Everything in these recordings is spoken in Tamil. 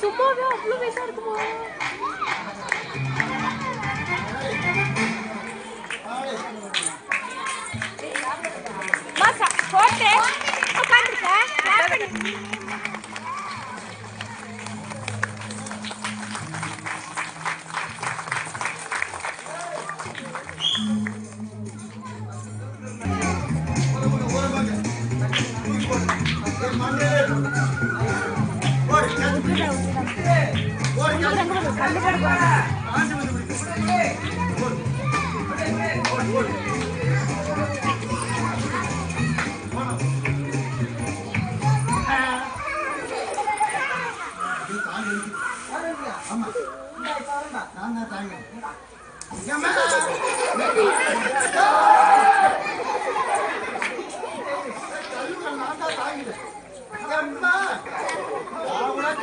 சும்மாவே அவ்வளவு வயசா இருக்குமா? மாசா போட்டு உட்காந்துருக்க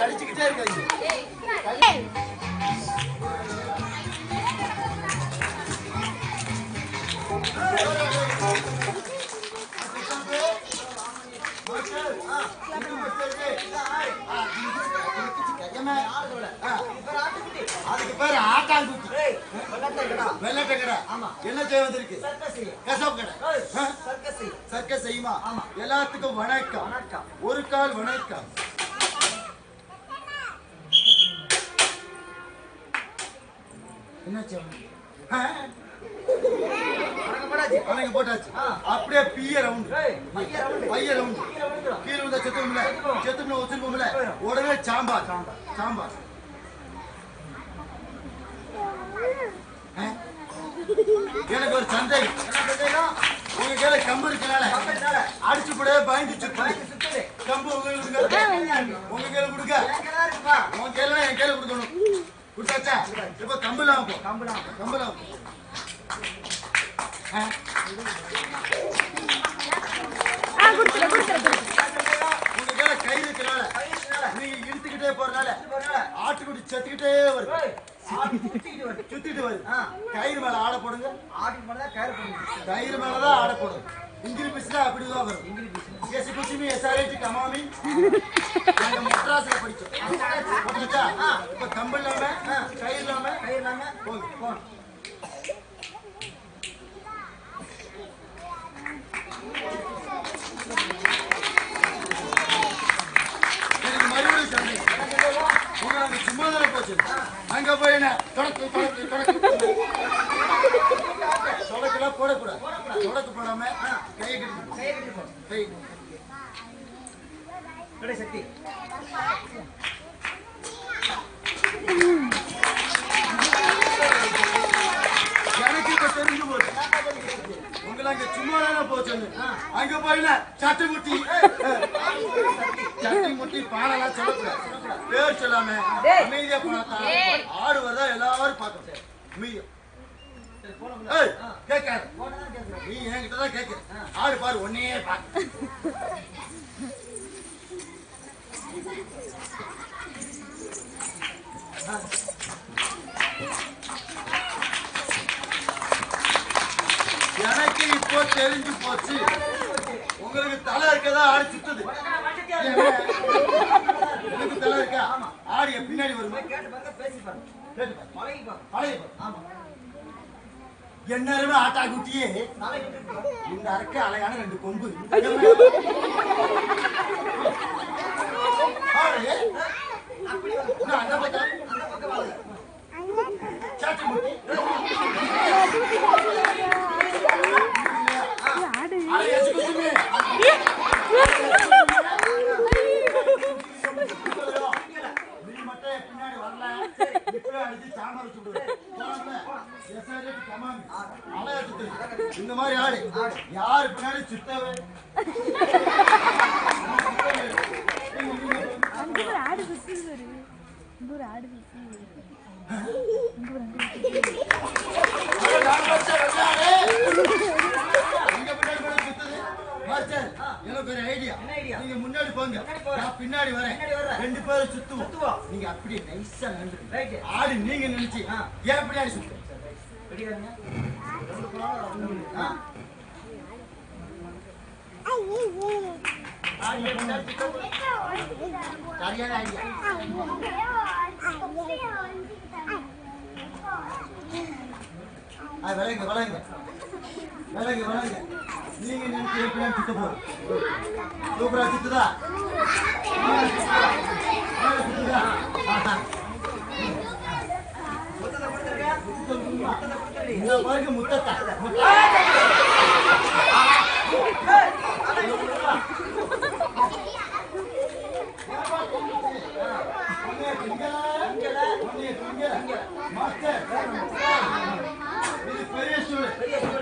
கடிச்சுக்கிட்டே இருக்காங்க. அதுக்கு பேரு ஆட்டாங்குட்டி. வெள்ளட்ட கடை. என்ன செய்ய வந்திருக்கு? கசாப் கடை. சர்க்கஸ் செய்யுமா? எல்லாத்துக்கும் வணக்கம். ஒரு கால் வணக்கம். என்ன போட்டாச்சு. அப்படியே பைய ரவுண்ட் கீழே விழுந்தா செத்தும்ல வச்சிருப்போம்ல, உடனே சாம்பார். எனக்கு ஒரு சந்தேகம். உங்க கையில கம்பு இருக்கனால அடிச்சு கூட பயந்து சுத்து. கம்பு உங்க கையில கொடுக்க, உங்க கையில என் கையில கொடுக்கணும். கொடுத்தாச்சா? இப்ப கம்புலாம் உங்க கையில கயிறு இருக்கனால நீங்க இழுத்துக்கிட்டே போறதுனால ஆட்டுக்குட்டி செத்துக்கிட்டே வருது. சுத்திட்டு வருது. கயிறு மேல ஆட போடுங்க. கயிறு மேலதான் ஆட போடுங்க. இங்கிலீஷ் பீஸ்ல அப்படிதான் வரும். எஸ் குச்சிமி எஸ்ஆர்ஐடி கமாமி நாங்க மெட்ராஸ்ல படிச்சோம். இப்ப கம்பு இல்லாம கயிறு இல்லாம போங்க. எனக்கு மறுபடியும் சந்தேகம். உங்க சும்மா தானே போச்சு. அங்க போய் என்ன தொடக்கெல்லாம் போடக்கூடாது. தொடக்கு போடாம கையை கட்டி சக்தி. எனக்கு இப்ப தெரிஞ்சு போச்சு. உங்களை அங்க சும்மா தானே போச்சு. அங்க போய் சட்டி முட்டி பாலெல்லாம் சொல்லக்கூடாது. பேர் சொல்லாம அமைதியா போனாத்தா ஆடு வரதா எல்லாரும் பார்க்கணும். அமைதியா கேட்காது. நீ என்கிட்டதான் கேட்க. ஆடு பாரு ஒன்னே பாரு. எனக்கு இப்போ தெரிஞ்சு போச்சு. உங்களுக்கு தலை இருக்கதா ஆடு சுத்துது. உங்களுக்கு தலை இருக்கா? ஆடு பின்னாடி வருமா? என்னருமே ஆட்டாக்குட்டியே இந்த அரைக்க அலையான 2 கொம்பு. அந்த பக்கம் சாட்டி முட்டி பின்னாடி வரல. இப்பவே அடிச்சு சாம்பார் வச்சு விடுவேன். இந்த மாதிரி ஆடு யாரு பின்னாடி சுத்தவே ஆடு சுத்தி எனக்கு ஒரு ஐடியா. நீங்க முன்னாடி போங்க, நான் பின்னாடி வரேன். 2 பேரும் சுத்துவோம். நீங்க அப்படியே நைஸா நின்று ஆடு நீங்க நினைச்சு ஏன் பின்னாடி சுத்து. சரியான ஐடியா. விளையுங்க விளையுங்க விளையுங்க விளையுங்க. நீங்க நினைச்சு எப்படி சுத்த போறோம். சூப்பரா சுத்துதா சுத்துதா. இந்த பாருங்க முத்தத்தை